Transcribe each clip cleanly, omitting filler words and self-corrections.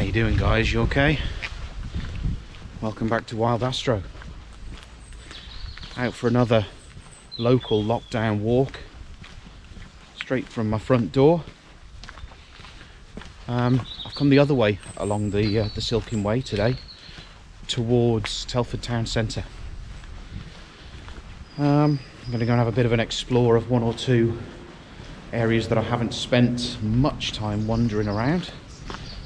you doing, guys? You okay? Welcome back to Wild Astro. Out for another local lockdown walk straight from my front door. I've come the other way along the Silken Way today towards Telford Town Centre. I'm going to go and have a bit of an explore of one or two areas that I haven't spent much time wandering around.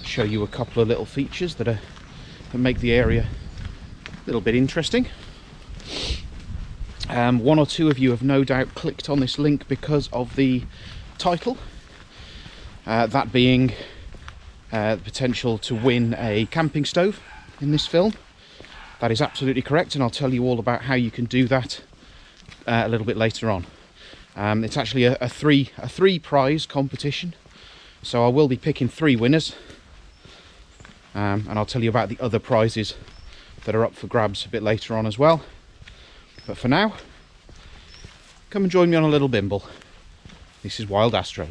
Show you a couple of little features that make the area a little bit interesting. One or two of you have no doubt clicked on this link because of the title, that being the potential to win a camping stove in this film. That is absolutely correct, and I'll tell you all about how you can do that a little bit later on. It's actually a three prize competition, so I will be picking 3 winners. And I'll tell you about the other prizes that are up for grabs a bit later on as well. But for now, come and join me on a little bimble. This is Wild Astro.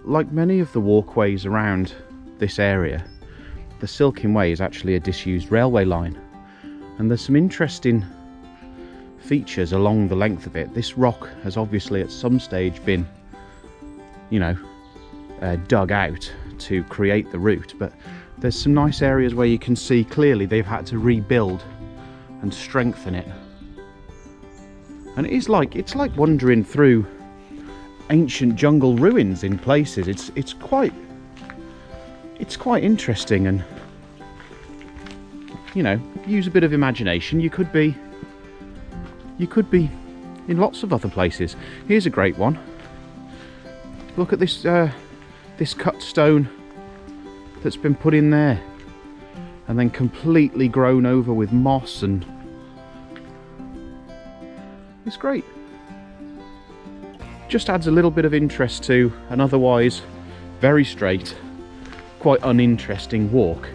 Like many of the walkways around this area, the Silken Way is actually a disused railway line, and there's some interesting features along the length of it. This rock has obviously at some stage been, dug out to create the route, but there's some nice areas where you can see clearly they've had to rebuild and strengthen it. And it's like wandering through ancient jungle ruins in places. It's quite interesting, and use a bit of imagination. You could be in lots of other places. Here's a great one. Look at this this cut stone that's been put in there and then completely grown over with moss, and it's great. Just adds a little bit of interest to an otherwise very straight, quite uninteresting walk.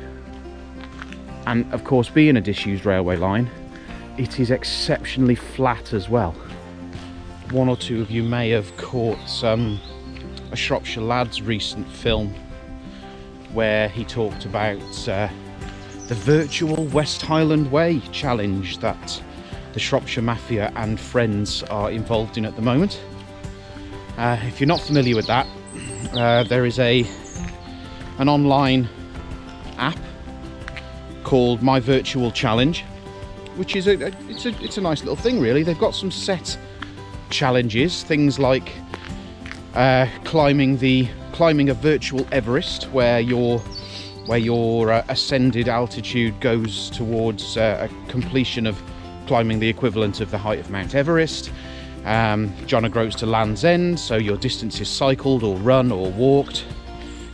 And of course, being a disused railway line, it is exceptionally flat as well. One or two of you may have caught a Shropshire lad's recent film where he talked about the virtual West Highland Way challenge that the Shropshire Mafia and friends are involved in at the moment. If you're not familiar with that, there is an online app called My Virtual Challenge, which is it's a nice little thing, really. They've got some set challenges, things like climbing a virtual Everest, where your ascended altitude goes towards a completion of climbing the equivalent of the height of Mount Everest. John O'Groats to Land's End, so your distances cycled or run or walked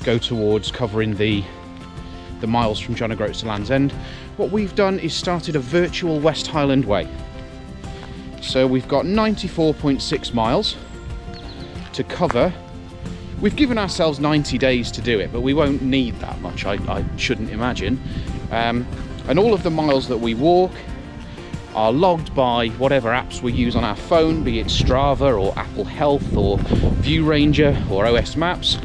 go towards covering the miles from John O'Groats to Land's End. What we've done is started a virtual West Highland Way. So we've got 94.6 miles to cover. We've given ourselves 90 days to do it, but we won't need that much, I shouldn't imagine. And all of the miles that we walk are logged by whatever apps we use on our phone, be it Strava or Apple Health or View Ranger or OS Maps,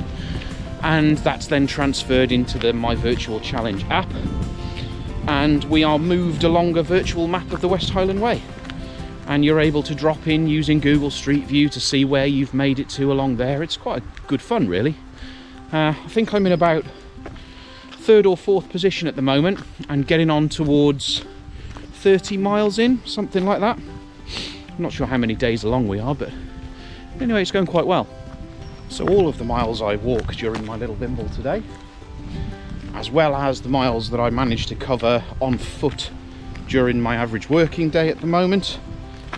and that's then transferred into the My Virtual Challenge app, and we are moved along a virtual map of the West Highland Way, and you're able to drop in using Google Street View to see where you've made it to along there. It's quite good fun, really. I think I'm in about 3rd or 4th position at the moment and getting on towards 30 miles in, something like that. I'm not sure how many days along we are, but anyway, it's going quite well. So all of the miles I walk during my little bimble today, as well as the miles that I managed to cover on foot during my average working day at the moment,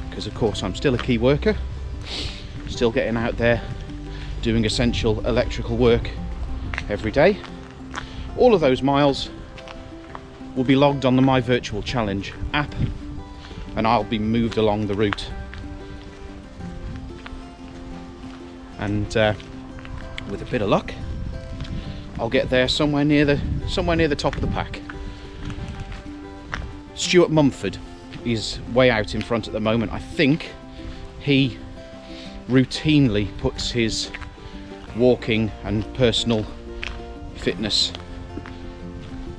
because of course I'm still a key worker, still getting out there doing essential electrical work every day. All of those miles will be logged on the My Virtual Challenge app, and I'll be moved along the route. And with a bit of luck, I'll get there somewhere near the top of the pack. Stuart Mumford is way out in front at the moment. I think he routinely puts his walking and personal fitness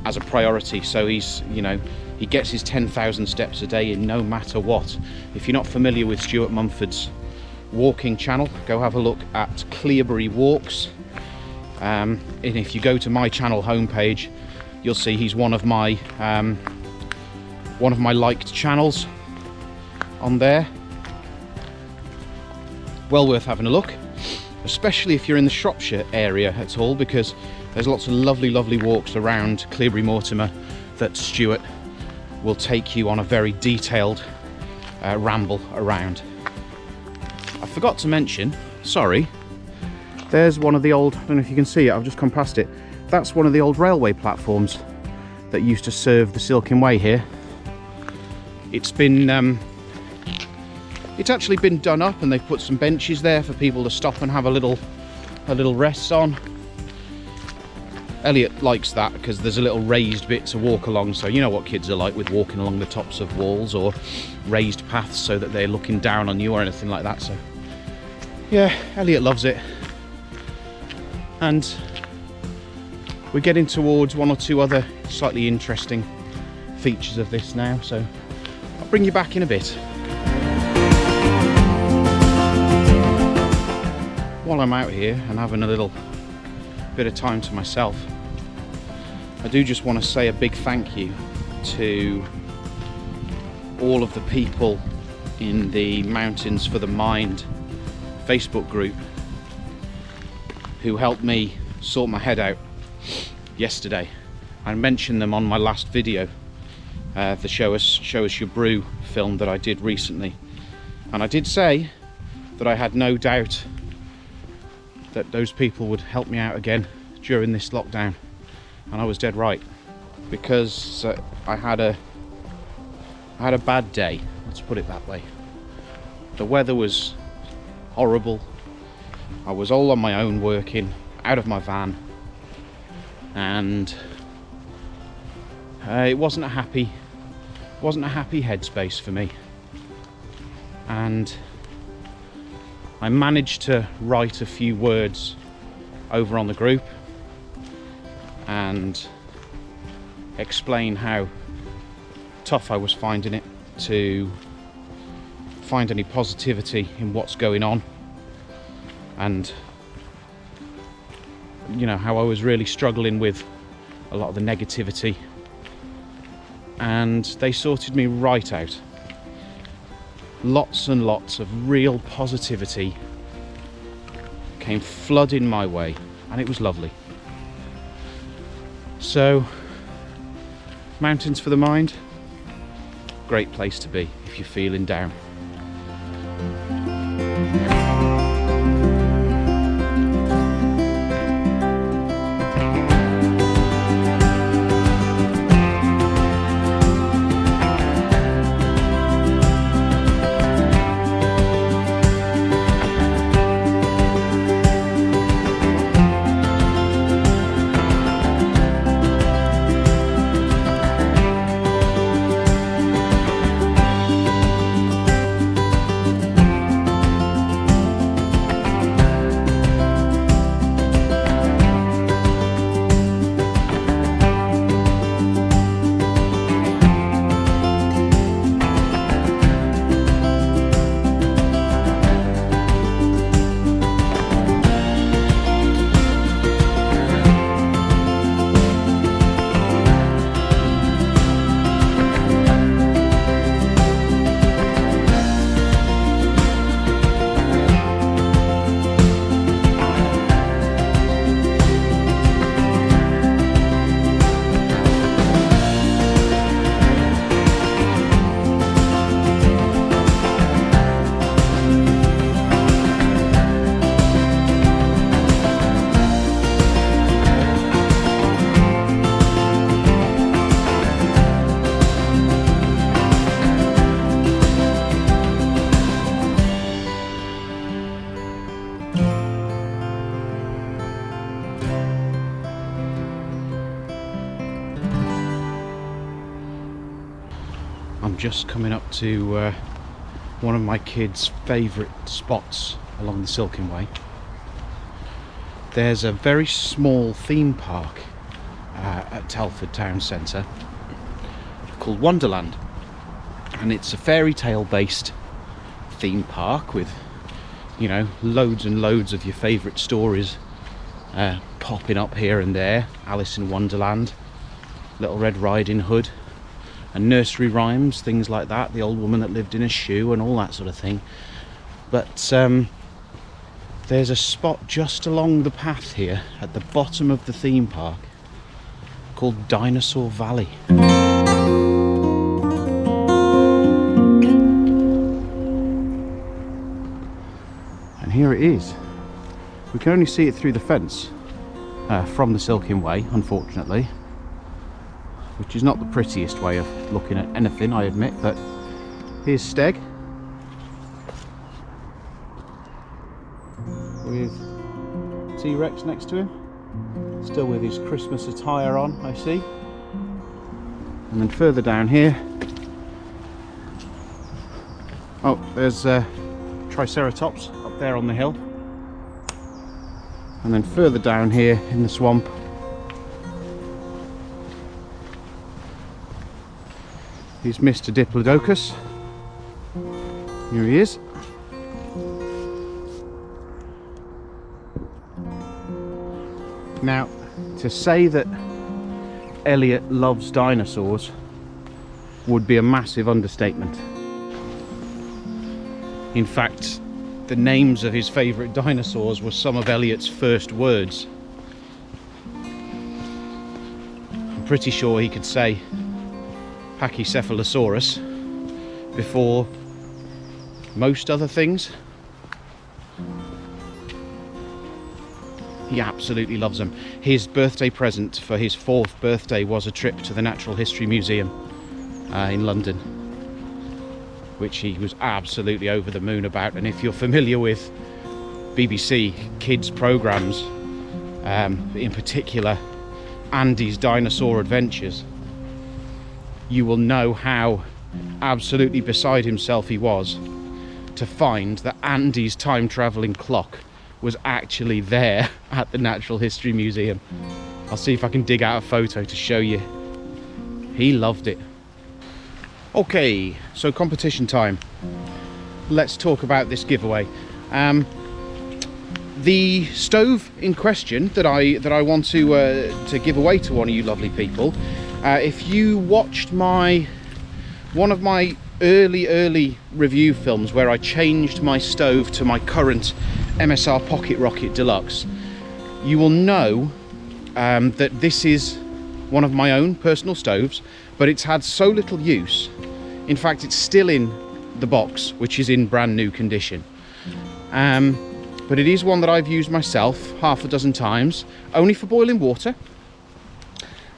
as a priority, so he's, you know, he gets his 10,000 steps a day in no matter what. If you're not familiar with Stuart Mumford's walking channel, go have a look at Clearbury Walks, and if you go to my channel homepage, you'll see he's one of my liked channels on there. Well worth having a look, especially if you're in the Shropshire area at all, because there's lots of lovely walks around Clearbury Mortimer that Stuart will take you on a very detailed ramble around. I forgot to mention, sorry, there's one of the old, I don't know if you can see it, I've just come past it, that's one of the old railway platforms that used to serve the Silken Way here. It's been it's actually been done up, and they've put some benches there for people to stop and have a little rest on. Elliot likes that because there's a little raised bit to walk along, so you know what kids are like with walking along the tops of walls or raised paths so that they're looking down on you or anything like that. So yeah, Elliot loves it. And we're getting towards one or two other slightly interesting features of this now, so I'll bring you back in a bit. While I'm out here and having a little bit of time to myself, I do just want to say a big thank you to all of the people in the Mountains for the Mind Facebook group who helped me sort my head out yesterday. I mentioned them on my last video, the Show Us Your Brew film that I did recently, and I did say that I had no doubt that those people would help me out again during this lockdown, and I was dead right, because I had a bad day, let's put it that way. The weather was horrible. I was all on my own working out of my van, and it wasn't a happy headspace for me. And I managed to write a few words over on the group and explain how tough I was finding it to find any positivity in what's going on, and you know, how I was really struggling with a lot of the negativity, and they sorted me right out. Lots and lots of real positivity came flooding my way, and it was lovely. So, Mountains for the Mind, great place to be if you're feeling down. I'm just coming up to one of my kids' favourite spots along the Silken Way. There's a very small theme park at Telford Town Centre called Wonderland, and it's a fairy tale based theme park with, you know, loads and loads of your favourite stories popping up here and there. Alice in Wonderland, Little Red Riding Hood, and nursery rhymes, things like that, The Old Woman That Lived in a Shoe and all that sort of thing. But there's a spot just along the path here at the bottom of the theme park called Dinosaur Valley. And here it is. We can only see it through the fence from the Silken Way, unfortunately, which is not the prettiest way of looking at anything, I admit, but here's Steg with T-Rex next to him, still with his Christmas attire on, I see. And then further down here, oh, there's Triceratops up there on the hill. And then further down here in the swamp, is Mr. Diplodocus. Here he is. Now, to say that Elliot loves dinosaurs would be a massive understatement. In fact, the names of his favourite dinosaurs were some of Elliot's first words. I'm pretty sure he could say Pachycephalosaurus before most other things. He absolutely loves them. His birthday present for his 4th birthday was a trip to the Natural History Museum in London, which he was absolutely over the moon about. And if you're familiar with BBC kids programmes, in particular Andy's Dinosaur Adventures, you will know how absolutely beside himself he was to find that Andy's time-travelling clock was actually there at the Natural History Museum. I'll see if I can dig out a photo to show you. He loved it. Okay, so competition time. Let's talk about this giveaway. The stove in question that I want to give away to one of you lovely people, if you watched one of my early review films where I changed my stove to my current MSR Pocket Rocket Deluxe, you will know that this is one of my own personal stoves, but it's had so little use. In fact, it's still in the box, which is in brand new condition. But it is one that I've used myself half a dozen times, only for boiling water.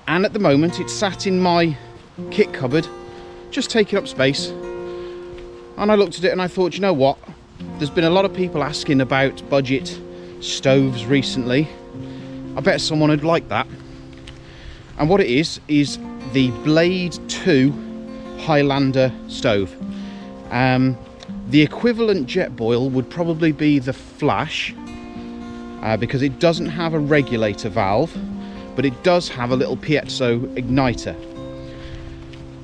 And at the moment, it's sat in my kit cupboard, just taking up space. And I looked at it and I thought, you know what? There's been a lot of people asking about budget stoves recently. I bet someone would like that. And what it is the Blade 2 Highlander stove. The equivalent jet boil would probably be the Flash, because it doesn't have a regulator valve, but it does have a little piezo igniter.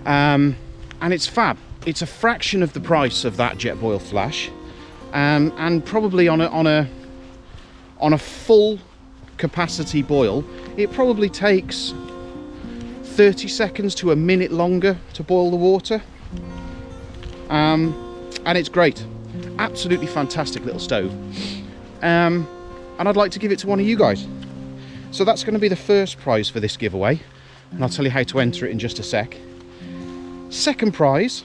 And it's fab. It's a fraction of the price of that jet boil Flash, and probably on a full capacity boil, it probably takes 30 seconds to a minute longer to boil the water. And it's great. Absolutely fantastic little stove. And I'd like to give it to one of you guys. So that's going to be the first prize for this giveaway, and I'll tell you how to enter it in just a sec. Second prize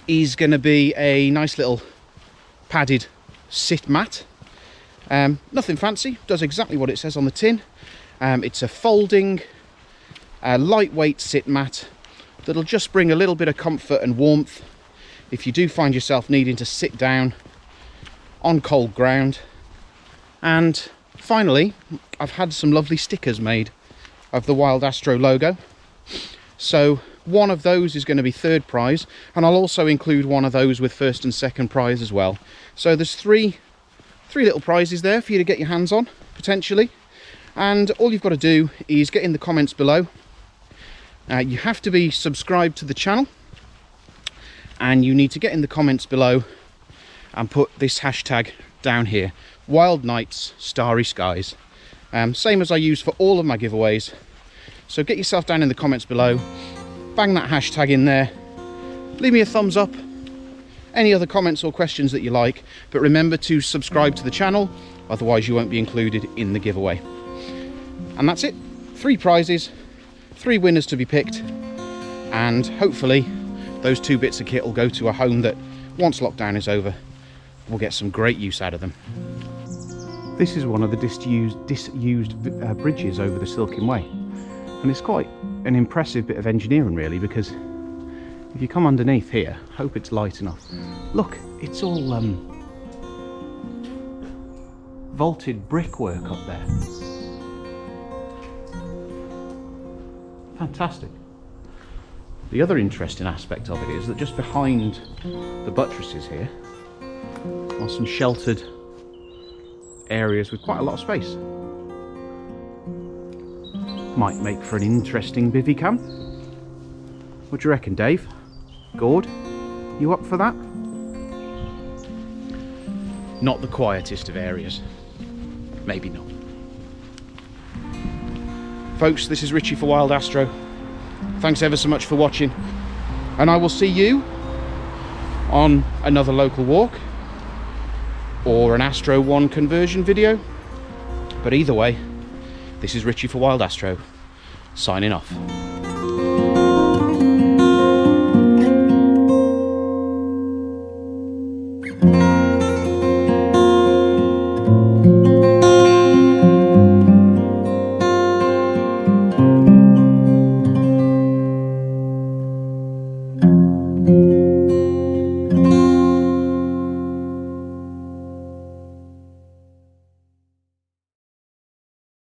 is going to be a nice little padded sit mat. Nothing fancy, does exactly what it says on the tin. It's a folding, lightweight sit mat that'll just bring a little bit of comfort and warmth if you do find yourself needing to sit down on cold ground. And finally, I've had some lovely stickers made of the Wild Astro logo. So one of those is going to be third prize, and I'll also include one of those with first and second prize as well. So there's three little prizes there for you to get your hands on, potentially. And all you've got to do is get in the comments below. You have to be subscribed to the channel, and you need to get in the comments below and put this hashtag down here: Wild Nights, Starry Skies. Same as I use for all of my giveaways. So get yourself down in the comments below, bang that hashtag in there, leave me a thumbs up, any other comments or questions that you like, but remember to subscribe to the channel, otherwise you won't be included in the giveaway. And that's it. 3 prizes, 3 winners to be picked, and hopefully those 2 bits of kit will go to a home that, once lockdown is over, will get some great use out of them. This is one of the disused bridges over the Silken Way, and it's quite an impressive bit of engineering really, because if you come underneath here, hope it's light enough, look, it's all vaulted brickwork up there. Fantastic. The other interesting aspect of it is that just behind the buttresses here are some sheltered areas with quite a lot of space. Might make for an interesting bivvy camp. What do you reckon, Dave? Gord, you up for that? Not the quietest of areas. Maybe not. Folks, this is Richie for Wild Astro. Thanks ever so much for watching, and I will see you on another local walk or an Astro 1 conversion video. But either way, this is Richie for Wild Astro, signing off.